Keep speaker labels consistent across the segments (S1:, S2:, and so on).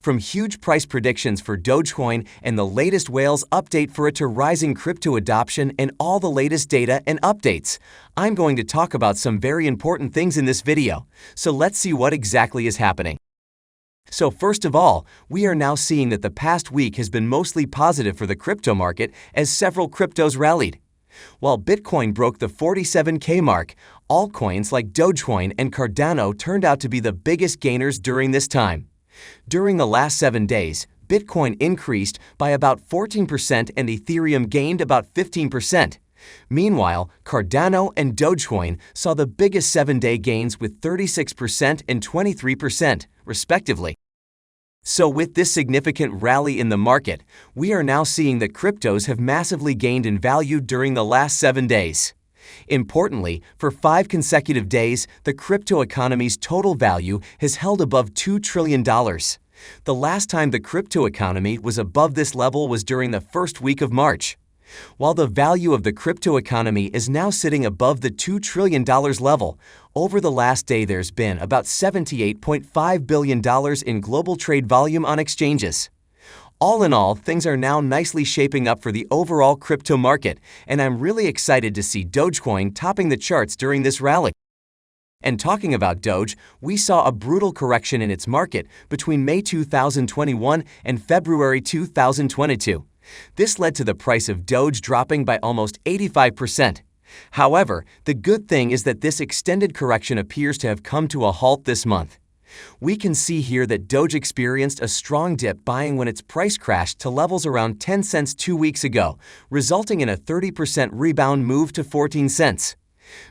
S1: From huge price predictions for Dogecoin and the latest whales update for it to rising crypto adoption and all the latest data and updates, I'm going to talk about some very important things in this video. So let's see what exactly is happening. So first of all, we are now seeing that the past week has been mostly positive for the crypto market as several cryptos rallied. While Bitcoin broke the 47K mark, altcoins like Dogecoin and Cardano turned out to be the biggest gainers during this time. During the last 7 days, Bitcoin increased by about 14% and Ethereum gained about 15%. Meanwhile, Cardano and Dogecoin saw the biggest 7-day gains with 36% and 23%, respectively. So with this significant rally in the market, we are now seeing that cryptos have massively gained in value during the last 7 days. Importantly, for 5 consecutive days, the crypto economy's total value has held above $2 trillion. The last time the crypto economy was above this level was during the first week of March. While the value of the crypto economy is now sitting above the $2 trillion level, over the last day there's been about $78.5 billion in global trade volume on exchanges. All in all, things are now nicely shaping up for the overall crypto market, and I'm really excited to see Dogecoin topping the charts during this rally. And talking about Doge, we saw a brutal correction in its market between May 2021 and February 2022. This led to the price of Doge dropping by almost 85%. However, the good thing is that this extended correction appears to have come to a halt this month. We can see here that Doge experienced a strong dip buying when its price crashed to levels around 10 cents 2 weeks ago, resulting in a 30% rebound move to 14 cents.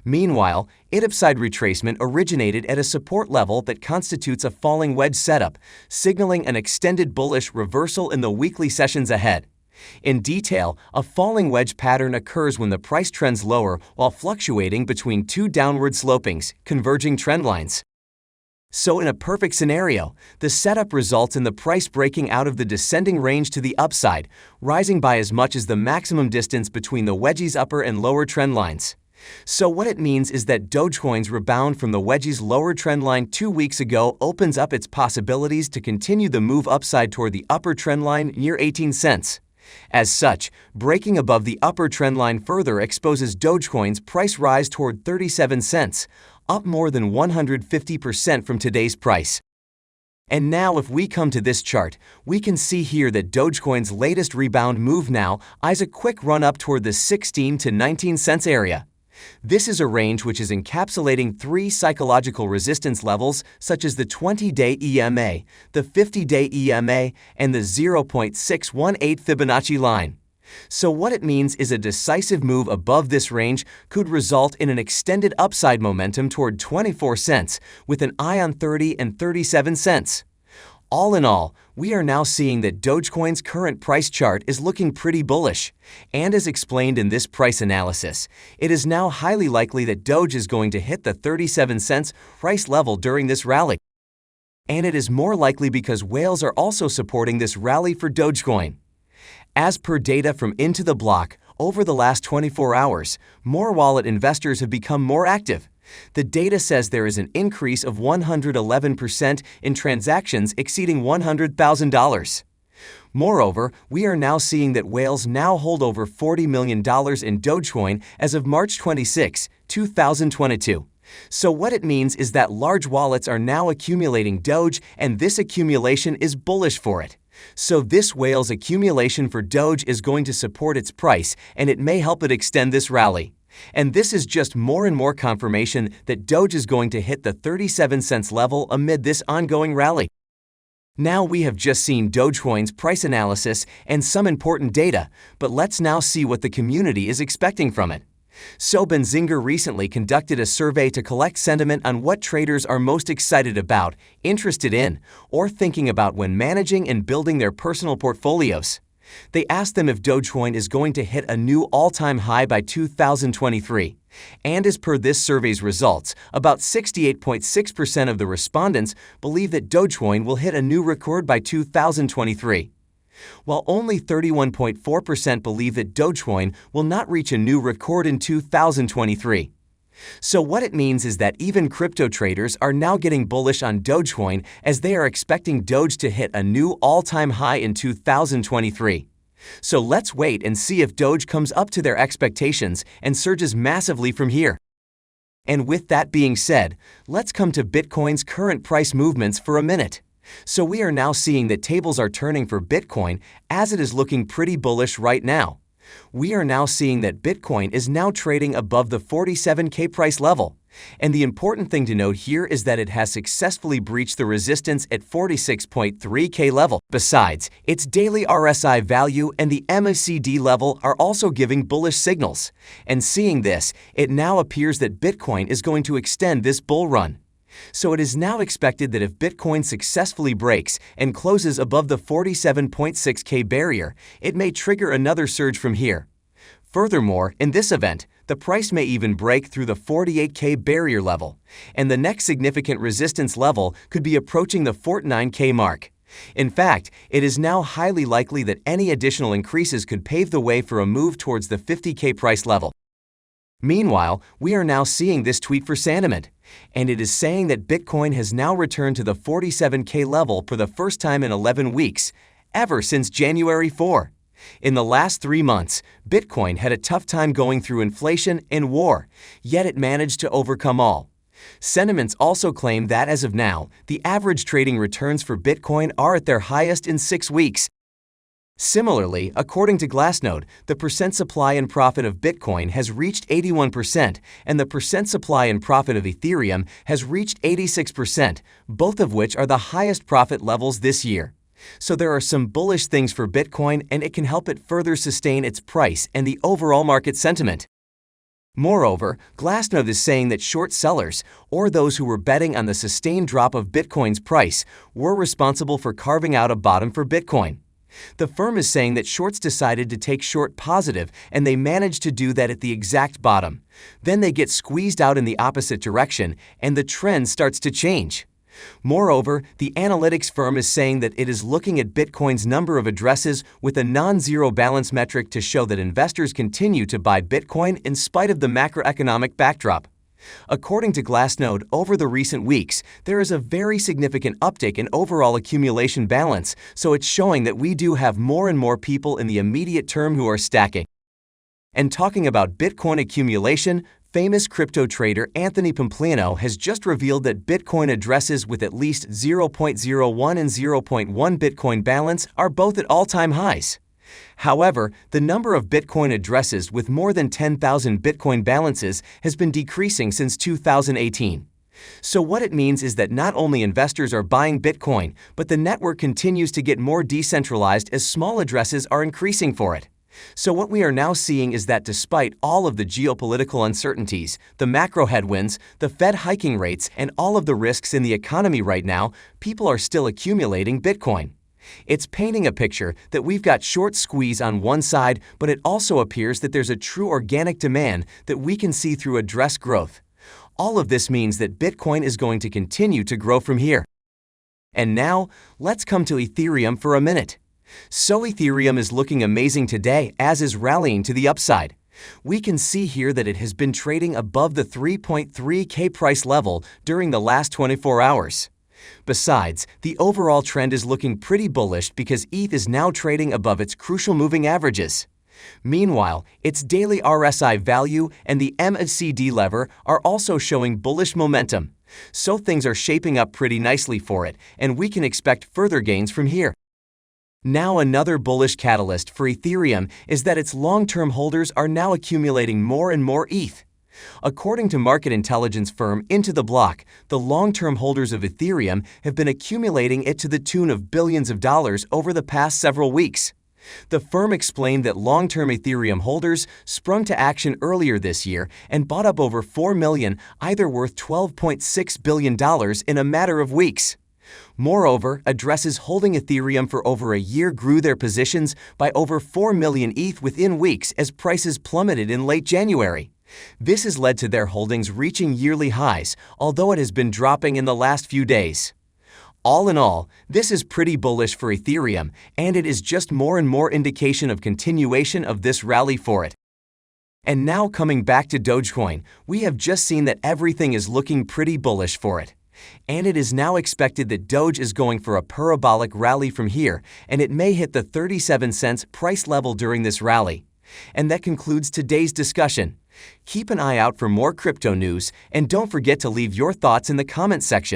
S1: Meanwhile, its upside retracement originated at a support level that constitutes a falling wedge setup, signaling an extended bullish reversal in the weekly sessions ahead. In detail, a falling wedge pattern occurs when the price trends lower while fluctuating between two downward slopings, converging trend lines. So in a perfect scenario, the setup results in the price breaking out of the descending range to the upside, rising by as much as the maximum distance between the wedge's upper and lower trend lines. So what it means is that Dogecoin's rebound from the wedge's lower trend line 2 weeks ago opens up its possibilities to continue the move upside toward the upper trend line near 18 cents. As such, breaking above the upper trend line further exposes Dogecoin's price rise toward 37 cents, up more than 150% from today's price. And now if we come to this chart, we can see here that Dogecoin's latest rebound move now eyes a quick run up toward the 16 to 19 cents area. This is a range which is encapsulating 3 psychological resistance levels such as the 20-day EMA, the 50-day EMA, and the 0.618 Fibonacci line. So what it means is a decisive move above this range could result in an extended upside momentum toward 24 cents, with an eye on 30 and 37 cents. All in all, we are now seeing that Dogecoin's current price chart is looking pretty bullish. And as explained in this price analysis, it is now highly likely that Doge is going to hit the 37 cents price level during this rally. And it is more likely because whales are also supporting this rally for Dogecoin. As per data from Into the Block, over the last 24 hours, more wallet investors have become more active. The data says there is an increase of 111% in transactions exceeding $100,000. Moreover, we are now seeing that whales now hold over $40 million in Dogecoin as of March 26, 2022. So what it means is that large wallets are now accumulating Doge, and this accumulation is bullish for it. So this whale's accumulation for Doge is going to support its price, and it may help it extend this rally. And this is just more and more confirmation that Doge is going to hit the 37 cents level amid this ongoing rally. Now we have just seen Dogecoin's price analysis and some important data, but let's now see what the community is expecting from it. So Benzinger recently conducted a survey to collect sentiment on what traders are most excited about, interested in, or thinking about when managing and building their personal portfolios. They asked them if Dogecoin is going to hit a new all-time high by 2023. And as per this survey's results, about 68.6% of the respondents believe that Dogecoin will hit a new record by 2023. While only 31.4% believe that Dogecoin will not reach a new record in 2023. So what it means is that even crypto traders are now getting bullish on Dogecoin as they are expecting Doge to hit a new all-time high in 2023. So let's wait and see if Doge comes up to their expectations and surges massively from here. And with that being said, let's come to Bitcoin's current price movements for a minute. So we are now seeing that tables are turning for Bitcoin as it is looking pretty bullish right now. We are now seeing that Bitcoin is now trading above the 47K price level. And the important thing to note here is that it has successfully breached the resistance at 46.3K level. Besides, its daily RSI value and the MACD level are also giving bullish signals. And seeing this, it now appears that Bitcoin is going to extend this bull run. So it is now expected that if Bitcoin successfully breaks and closes above the 47.6K barrier, it may trigger another surge from here. Furthermore, in this event, the price may even break through the 48K barrier level, and the next significant resistance level could be approaching the 49K mark. In fact, it is now highly likely that any additional increases could pave the way for a move towards the 50K price level. Meanwhile, we are now seeing this tweet for sentiment, and it is saying that Bitcoin has now returned to the 47K level for the first time in 11 weeks, ever since January 4. In the last 3 months, Bitcoin had a tough time going through inflation and war, yet it managed to overcome all. Sentiments also claim that as of now, the average trading returns for Bitcoin are at their highest in 6 weeks. Similarly, according to Glassnode, the percent supply and profit of Bitcoin has reached 81%, and the percent supply and profit of Ethereum has reached 86%, both of which are the highest profit levels this year. So there are some bullish things for Bitcoin, and it can help it further sustain its price and the overall market sentiment. Moreover, Glassnode is saying that short sellers, or those who were betting on the sustained drop of Bitcoin's price, were responsible for carving out a bottom for Bitcoin. The firm is saying that shorts decided to take short positive and they managed to do that at the exact bottom. Then they get squeezed out in the opposite direction and the trend starts to change. Moreover, the analytics firm is saying that it is looking at Bitcoin's number of addresses with a non-zero balance metric to show that investors continue to buy Bitcoin in spite of the macroeconomic backdrop. According to Glassnode, over the recent weeks, there is a very significant uptick in overall accumulation balance, so it's showing that we do have more and more people in the immediate term who are stacking. And talking about Bitcoin accumulation, famous crypto trader Anthony Pompliano has just revealed that Bitcoin addresses with at least 0.01 and 0.1 Bitcoin balance are both at all-time highs. However, the number of Bitcoin addresses with more than 10,000 Bitcoin balances has been decreasing since 2018. So what it means is that not only investors are buying Bitcoin, but the network continues to get more decentralized as small addresses are increasing for it. So what we are now seeing is that despite all of the geopolitical uncertainties, the macro headwinds, the Fed hiking rates, and all of the risks in the economy right now, people are still accumulating Bitcoin. It's painting a picture that we've got short squeeze on one side, but it also appears that there's a true organic demand that we can see through address growth. All of this means that Bitcoin is going to continue to grow from here. And now, let's come to Ethereum for a minute. So Ethereum is looking amazing today, as is rallying to the upside. We can see here that it has been trading above the 3.3K price level during the last 24 hours. Besides, the overall trend is looking pretty bullish because ETH is now trading above its crucial moving averages. Meanwhile, its daily RSI value and the MACD lever are also showing bullish momentum. So things are shaping up pretty nicely for it, and we can expect further gains from here. Now another bullish catalyst for Ethereum is that its long-term holders are now accumulating more and more ETH. According to market intelligence firm Into the Block, the long-term holders of Ethereum have been accumulating it to the tune of billions of dollars over the past several weeks. The firm explained that long-term Ethereum holders sprung to action earlier this year and bought up over 4 million, either worth $12.6 billion in a matter of weeks. Moreover, addresses holding Ethereum for over a year grew their positions by over 4 million ETH within weeks as prices plummeted in late January. This has led to their holdings reaching yearly highs, although it has been dropping in the last few days. All in all, this is pretty bullish for Ethereum, and it is just more and more indication of continuation of this rally for it. And now coming back to Dogecoin, we have just seen that everything is looking pretty bullish for it. And it is now expected that Doge is going for a parabolic rally from here, and it may hit the 37 cents price level during this rally. And that concludes today's discussion. Keep an eye out for more crypto news, and don't forget to leave your thoughts in the comment section.